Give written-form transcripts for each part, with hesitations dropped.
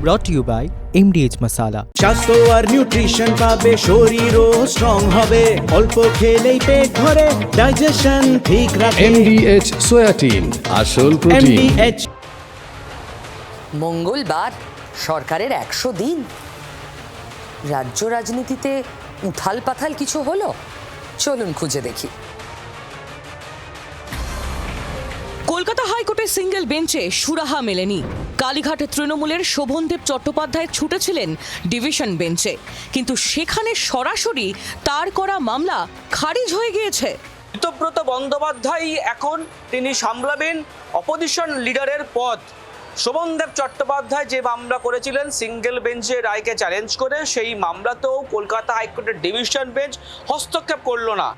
brought to you by MDH Masala. স্বাস্থ্য আর nutrition পাবে, শরীরও স্ট্রং হবে, অল্প খেলেই পেট ভরে, ডাইজেশন ঠিক রাখে। MDH সোয়াটিন, আসল প্রোটিন। MDH। মঙ্গলবার সরকারের 100 দিন। রাজ্য রাজনীতিতে উথাল পাথাল কিছু হলো, চলুন খুঁজে দেখি। কলকাতা হাইকোর্টের সিঙ্গেল বেঞ্চে সুরাহা মেলেনি। কালীঘাটে তৃণমূলের শোভনদেব চট্টোপাধ্যায় ছুটেছিলেন ডিভিশন বেঞ্চে, কিন্তু সেখানে সরাসরি তার করা মামলা খারিজ হয়ে গিয়েছে। ঋতব্রত বন্দ্যোপাধ্যায় এখন তিনি সামলাবেন অপোজিশন লিডারের পদ। শোভনদেব চট্টোপাধ্যায় যে মামলা করেছিলেন সিঙ্গেল বেঞ্চে রায়কে চ্যালেঞ্জ করে, সেই মামলাতেও কলকাতা হাইকোর্টের ডিভিশন বেঞ্চ হস্তক্ষেপ করল না।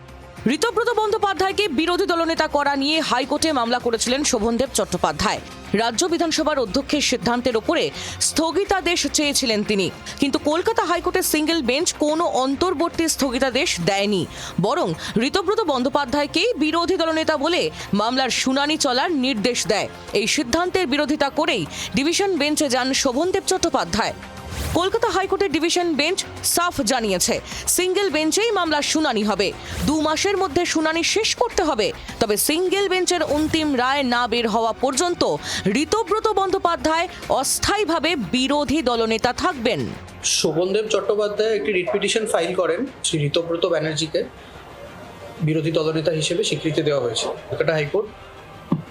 ঋতব্রত বন্দ্যোপাধ্যায়কে বিরোধী দলনেতা করা নিয়ে হাইকোর্টে মামলা করেছিলেন শোভনদেব চট্টোপাধ্যায়। রাজ্য বিধানসভার অধ্যক্ষের সিদ্ধান্তের ওপরে স্থগিতাদেশ চেয়েছিলেন তিনি, কিন্তু কলকাতা হাইকোর্টের সিঙ্গেল বেঞ্চ কোনো অন্তর্বর্তী স্থগিতাদেশ দেয়নি, বরং ঋতব্রত বন্দ্যোপাধ্যায়কেই বিরোধী দলনেতা বলে মামলার শুনানি চলার নির্দেশ দেয়। এই সিদ্ধান্তের বিরোধিতা করেই ডিভিশন বেঞ্চে যান শোভনদেব চট্টোপাধ্যায়। কলকাতা হাইকোর্টের ডিভিশন বেঞ্চ সাফ জানিয়েছে, সিঙ্গেল বেঞ্চেই মামলার শুনানি হবে। 2 মাসের মধ্যে শুনানি শেষ করতে হবে। তবে সিঙ্গেল বেঞ্চের অন্তিম রায় না বের হওয়া পর্যন্ত ঋতব্রত বন্দ্যোপাধ্যায় অস্থায়ীভাবে বিরোধী দলনেতা থাকবেন। শোভনদেব চট্টোপাধ্যায় একটি রিট পিটিশন ফাইল করেন শ্রী ঋতব্রত ব্যানার্জিকে বিরোধী দলনেতা হিসেবে স্বীকৃতি দেওয়া হয়েছে। কলকাতা হাইকোর্ট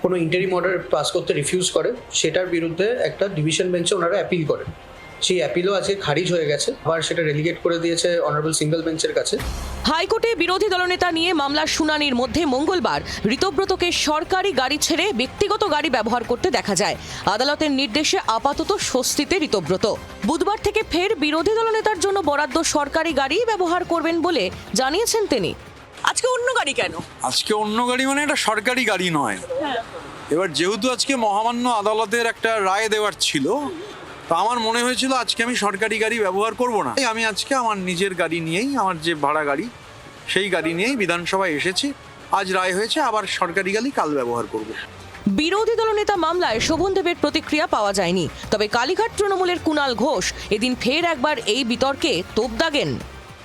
কোনো ইন্টারিম অর্ডার পাস করতে রিফিউজ করে, সেটার বিরুদ্ধে একটা ডিভিশন বেঞ্চে ওনারা অ্যাপিল করেন। সেই অ্যাপিলও আজকে খারিজ হয়ে গেছে, আবার সেটা রেলিগেট করে দিয়েছে অনারেবল সিঙ্গেল বেঞ্চের কাছে। হাইকোর্টে বিরোধী দলনেতা নিয়ে মামলার শুনানির মধ্যে মঙ্গলবার ঋতব্রতকে সরকারি গাড়ি ছেড়ে ব্যক্তিগত গাড়ি ব্যবহার করতে দেখা যায়। আদালতের নির্দেশে আপাতত স্বস্তিতে ঋতব্রত। বুধবার থেকে ফের বিরোধী দলনেতার জন্য বরাদ্দ সরকারি গাড়ি ব্যবহার করবেন বলে জানিয়েছেন তিনি। আজকে অন্য গাড়ি কেন? আজকে অন্য গাড়ি মানে এটা সরকারি গাড়ি নয়। এবার যেহেতু আজকে মহামান্য আদালতের একটা রায় দেওয়ার ছিল, তো আমার মনে হয়েছিল আজকে আমি সরকারি গাড়ি ব্যবহার করব না। আমি আজকে আমার নিজের গাড়ি নিয়েই, আমার যে ভাড়া গাড়ি সেই গাড়ি নিয়েই বিধানসভায় এসেছি। আজ রায় হয়েছে, আবার সরকারি গাড়ি কাল ব্যবহার করব। বিরোধী দলনেতা মামলায় শোভনদেবের প্রতিক্রিয়া পাওয়া যায়নি, তবে কালীঘাট তৃণমূলের কুণাল ঘোষ এদিন ফের একবার এই বিতর্কে তোপ দাগেন।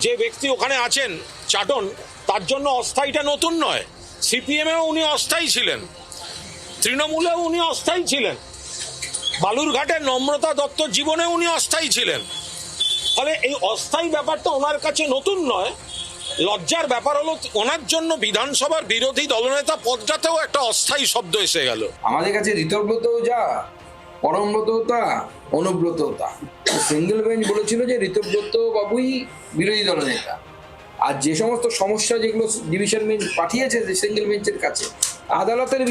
যে ব্যক্তি ওখানে আছেন চাটন, তার জন্য অস্থায়ীটা নতুন নয়। সিপিএমেও উনি অস্থায়ী ছিলেন, তৃণমূলেও উনি অস্থায়ী ছিলেন, বালুরঘাটের নম্রতা দত্ত জীবনে উনি অস্থায়ী ছিলেন। ফলে এই অস্থায়ী ব্যাপারটা ওনার কাছে নতুন নয়। লজ্জার ব্যাপার হলো ওনার জন্য বিধানসভার বিরোধী দলনেতা পদটাতেও একটা অস্থায়ী শব্দ এসে গেল। আমাদের কাছে ঋতব্রতও যা, পরমব্রতও তা, অনুব্রতও তা। সিঙ্গেল বেঞ্চ বলেছিল যে ঋতব্রত বাবুই বিরোধী দলনেতা, আর যে সমস্ত সমস্যা যেগুলো ডিভিশন বেঞ্চ পাঠিয়েছে সিঙ্গেল বেঞ্চের কাছে, আদালতের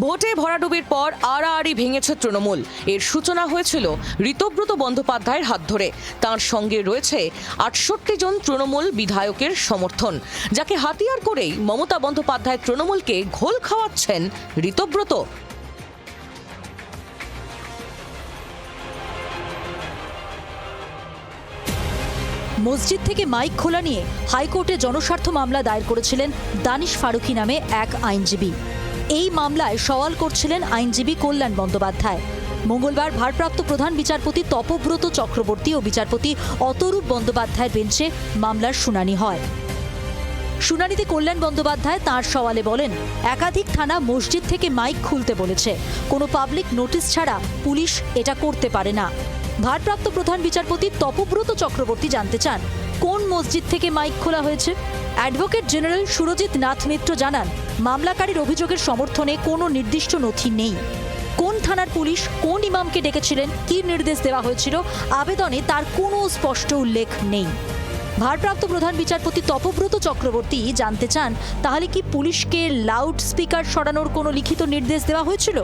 ভোটে ভরাডুবির পর আড়াআড়ি ভেঙেছে তৃণমূল। এর সূচনা হয়েছিল ঋতব্রত বন্দ্যোপাধ্যায়ের হাত ধরে। তার সঙ্গে রয়েছে 68 জন তৃণমূল বিধায়কের সমর্থন, যাকে হাতিয়ার করেই মমতা বন্দ্যোপাধ্যায় তৃণমূলকে ঘোল খাওয়াচ্ছেন ঋতব্রত। মসজিদ থেকে মাইক খোলা নিয়ে হাইকোর্টে জনস্বার্থ মামলা দায়ের করেছিলেন দানিশ ফারুকি নামে এক আইনজীবী। এই মামলায় সওয়াল করছিলেন আইনজীবী কল্যাণ বন্দ্যোপাধ্যায়। মঙ্গলবার ভারপ্রাপ্ত প্রধান বিচারপতি তপব্রত চক্রবর্তী ও বিচারপতি অতরূপ বন্দ্যোপাধ্যায়ের বেঞ্চে মামলার শুনানি হয়। শুনানিতে কল্যাণ বন্দ্যোপাধ্যায় তাঁর সওয়ালে বলেন, একাধিক থানা মসজিদ থেকে মাইক খুলতে বলেছে, কোনো পাবলিক নোটিশ ছাড়া পুলিশ এটা করতে পারে না। ভারপ্রাপ্ত প্রধান বিচারপতি তপব্রত চক্রবর্তী জানতে চান, কোন মসজিদ থেকে মাইক খোলা হয়েছে। অ্যাডভোকেট জেনারেল সুরজিৎ নাথ মিত্র জানান, মামলাকারীর অভিযোগের সমর্থনে কোনো নির্দিষ্ট নথি নেই। কোন থানার পুলিশ কোন ইমামকে ডেকেছিলেন, কী নির্দেশ দেওয়া হয়েছিল আবেদনে তার কোনো স্পষ্ট উল্লেখ নেই। ভারপ্রাপ্ত প্রধান বিচারপতি তপব্রত চক্রবর্তী জানতে চান, তাহলে কি পুলিশকে লাউড স্পিকার সরানোর কোনো লিখিত নির্দেশ দেওয়া হয়েছিল।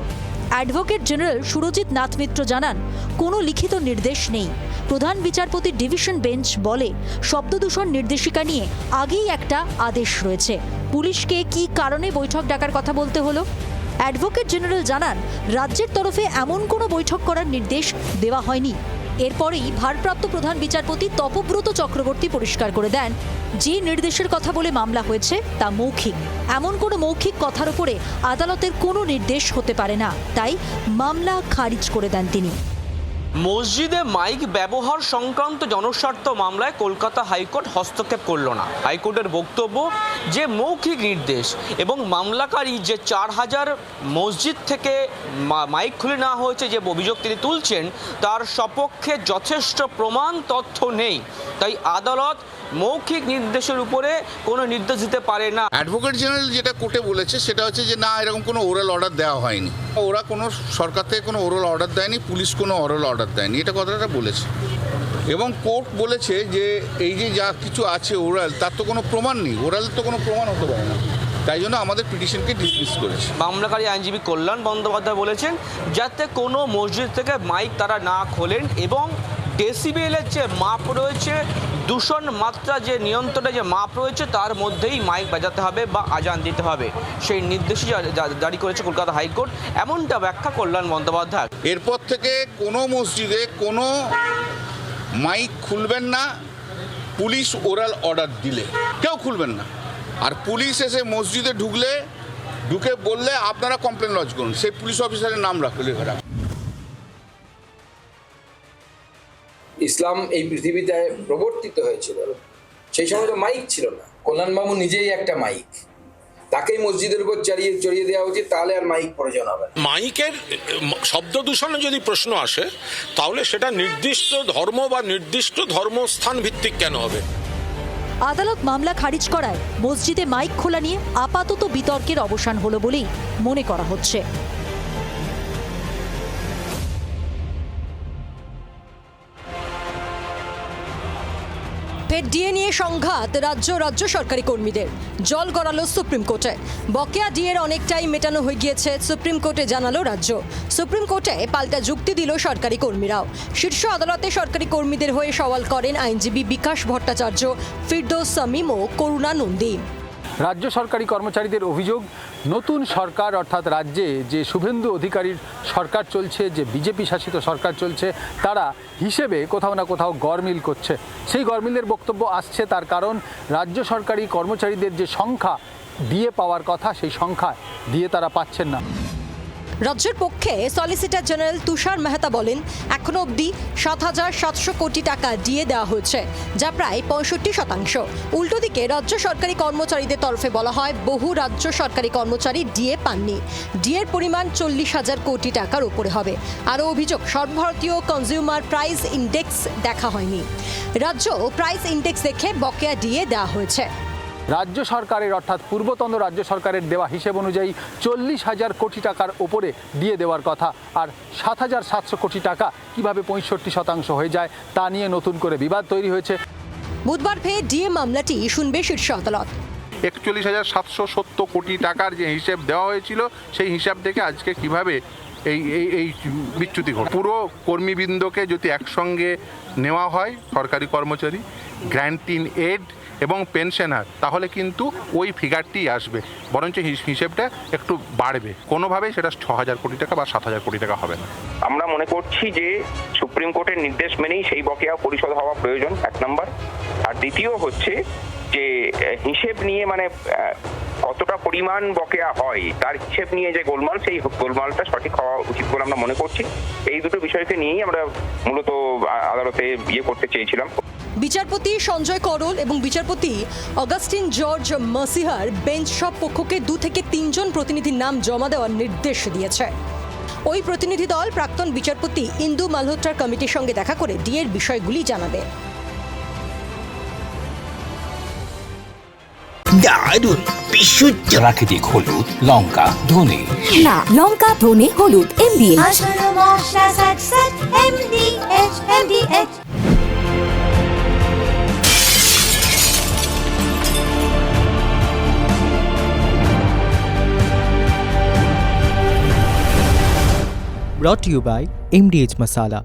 অ্যাডভোকেট জেনারেল সুরজিৎ নাথ মিত্র জানান, কোনো লিখিত নির্দেশ নেই। প্রধান বিচারপতি ডিভিশন বেঞ্চ বলে, শব্দদূষণ নির্দেশিকা নিয়ে আগেই একটা আদেশ রয়েছে, পুলিশকে কী কারণে বৈঠক ডাকার কথা বলতে হলো। অ্যাডভোকেট জেনারেল জানান, রাজ্যের তরফে এমন কোনো বৈঠক করার নির্দেশ দেওয়া হয়নি। এরপরেই ভারপ্রাপ্ত প্রধান বিচারপতি তপব্রত চক্রবর্তী পরিষ্কার করে দেন, যে নির্দেশের কথা বলে মামলা হয়েছে তা মৌখিক। এমন কোনো মৌখিক কথার উপরে আদালতের কোনো নির্দেশ হতে পারে না, তাই মামলা খারিজ করে দেন তিনি। মসজিদে মাইক ব্যবহার সংক্রান্ত জনস্বার্থ মামলায় কলকাতা হাইকোর্ট হস্তক্ষেপ করল না। হাইকোর্টের বক্তব্য যে মৌখিক নির্দেশ এবং মামলাকারী যে 4000 মসজিদ থেকে মাইক খুলে নেওয়া হয়েছে যে অভিযোগ তিনি তুলছেন তার সপক্ষে যথেষ্ট প্রমাণ তথ্য নেই, তাই আদালত মৌখিক নির্দেশের উপরে কোনো নির্দেশ দিতে পারে না। অ্যাডভোকেট জেনারেল যেটা কোর্টে বলেছে সেটা হচ্ছে যে না, এরকম কোনো ওরাল অর্ডার দেওয়া হয়নি, ওরা কোনো সরকার থেকে কোনো ওরাল অর্ডার দেয়নি, পুলিশ কোনো ওরাল অর্ডার দেয়নি, এটা কথাটা বলেছে। এবং কোর্ট বলেছে যে এই যে যা কিছু আছে ওরাল, তার তো কোনো প্রমাণ নেই, ওরাল তো কোনো প্রমাণ হতে পারে না, তাই জন্য আমাদের পিটিশনকে ডিসমিস করেছে। মামলাকারী আইনজীবী কল্যাণ বন্দ্যোপাধ্যায় বলেছেন যাতে কোনো মসজিদ থেকে মাইক তারা না খোলেন এবং ডেসিবেলের যে মাপ রয়েছে, দূষণ মাত্রা যে নিয়ন্ত্রণে যে মাপ রয়েছে তার মধ্যেই মাইক বাজাতে হবে বা আজান দিতে হবে, সেই নির্দেশ জারি করেছে কলকাতা হাইকোর্ট, এমনটা ব্যাখ্যা কল্যাণ বন্দ্যোপাধ্যায়। এরপর থেকে কোনো মসজিদে কোনো মাইক খুলবেন না, পুলিশ ওরাল অর্ডার দিলে কেউ খুলবেন না। আর পুলিশ এসে মসজিদে ঢুকে বললে আপনারা কমপ্লেন লজ করুন, সেই পুলিশ অফিসারের নাম লেখা। ইসলাম এই পৃথিবীতে প্রবর্তিত হয়েছিল, সেই সময় তো মাইক ছিল না। কল্যাণবাবু নিজেই একটা মাইক, তাকেই মসজিদের উপর চড়িয়ে দেওয়া উচিত, তাহলে আর মাইক প্রয়োজন হবে না। মাইকের শব্দ দূষণে যদি প্রশ্ন আসে তাহলে সেটা নির্দিষ্ট ধর্ম বা নির্দিষ্ট ধর্মস্থান ভিত্তিক কেন হবে? আদালত মামলা খারিজ করায় মসজিদে মাইক খোলা নিয়ে আপাতত বিতর্কের অবসান হলো বলেই মনে করা হচ্ছে। ফের ডিএ নিয়ে সংঘাত রাজ্য সরকারি কর্মীদের, জল গড়ালো সুপ্রিম কোর্টে। বকেয়া ডিএর অনেকটাই মেটানো হয়ে গিয়েছে সুপ্রিম কোর্টে, জানালো রাজ্য। সুপ্রিম কোর্টে পাল্টা যুক্তি দিল সরকারি কর্মীরাও। শীর্ষ আদালতে সরকারি কর্মীদের হয়ে সওয়াল করেন আইনজীবী বিকাশ ভট্টাচার্য, ফিরদৌস শামীম ও করুণা নন্দী। রাজ্য সরকারি কর্মচারীদের অভিযোগ, নতুন সরকার অর্থাৎ রাজ্যে যে শুভেন্দু অধিকারীর সরকার চলছে, যে বিজেপি শাসিত সরকার চলছে, তারা হিসেবে কোথাও না কোথাও গরমিল করছে। সেই গরমিলের বক্তব্য আসছে তার কারণ রাজ্য সরকারি কর্মচারীদের যে সংখ্যা দিয়ে পাওয়ার কথা, সেই সংখ্যা দিয়ে তারা পাচ্ছেন না। রাজ্যের পক্ষে সলিসিটর জেনারেল তুষার মেহতা বলেন, এখনো অবধি 7,700 কোটি টাকা দিয়ে দেওয়া হয়েছে, যা প্রায় 65%। উল্টো দিকে রাজ্য সরকারি কর্মচারীদের তরফে বলা হয় বহু রাজ্য সরকারি কর্মচারী ডিএ পাননি, ডিএর পরিমাণ 40,000 কোটি টাকার উপরে হবে। আরও অভিযোগ, সর্বভারতীয় কনজিউমার প্রাইস ইন্ডেক্স দেখা হয়নি, রাজ্য প্রাইস ইন্ডেক্স দেখে বকেয়া ডিএ দেওয়া হয়েছে। রাজ্য সরকারের অর্থাৎ পূর্বতন রাজ্য সরকারের দেওয়া হিসেব অনুযায়ী 40,000 কোটি টাকার ওপরে দিয়ে দেওয়ার কথা, আর 7,700 কোটি টাকা কিভাবে 65% হয়ে যায় তা নিয়ে নতুন করে বিবাদ তৈরি হয়েছে। বুধবার ফের ডিএ মামলাটি শুনবে শীর্ষ আদালত। 41,770 কোটি টাকার যে হিসেব দেওয়া হয়েছিল, সেই হিসাব থেকে আজকে কিভাবে এই বিচ্যুতি ঘটে। পুরো কর্মীবৃন্দকে যদি একসঙ্গে নেওয়া হয়, সরকারি কর্মচারী, গ্র্যান্টিন এড এবং পেনশনার, তাহলে কিন্তু ওই ফিগারটি আসবে, বরঞ্চ হিসেবটা একটু বাড়বে। কোনোভাবেই সেটা 6,000 কোটি টাকা বা 7,000 কোটি টাকা হবে না। আমরা মনে করছি যে সুপ্রিম কোর্টের নির্দেশ মেনেই সেই বকেয়া পরিশোধ হওয়া প্রয়োজন, 1 নম্বর। আর দ্বিতীয় হচ্ছে যে হিসেব নিয়ে মানে কতটা পরিমাণ বকেয়া হয় তার হিসেব নিয়ে যে গোলমাল, সেই গোলমালটা সঠিক হওয়া উচিত বলে আমরা মনে করছি। এই দুটো বিষয়কে নিয়েই আমরা মূলত আদালতে করতে চেয়েছিলাম। বিচারপতি সঞ্জয় করল এবং বিচারপতি অগাস্টিন জর্জ মাসিহার বেঞ্চ সব পক্ষকে 2 থেকে 3 জন প্রতিনিধির নাম জমা দেওয়ার নির্দেশ দিয়েছে। ওই প্রতিনিধি দল প্রাক্তন বিচারপতি ইন্দু মালহোত্রার কমিটির সঙ্গে দেখা করে ডিএর বিষয়গুলি জানাবে। দারুণ বিশুদ্ধ প্রাকৃতিক হলুদ, লঙ্কা, ধনে, না লঙ্কা, ধনে, হলুদ, MDH MDH। brought to you by MDH Masala।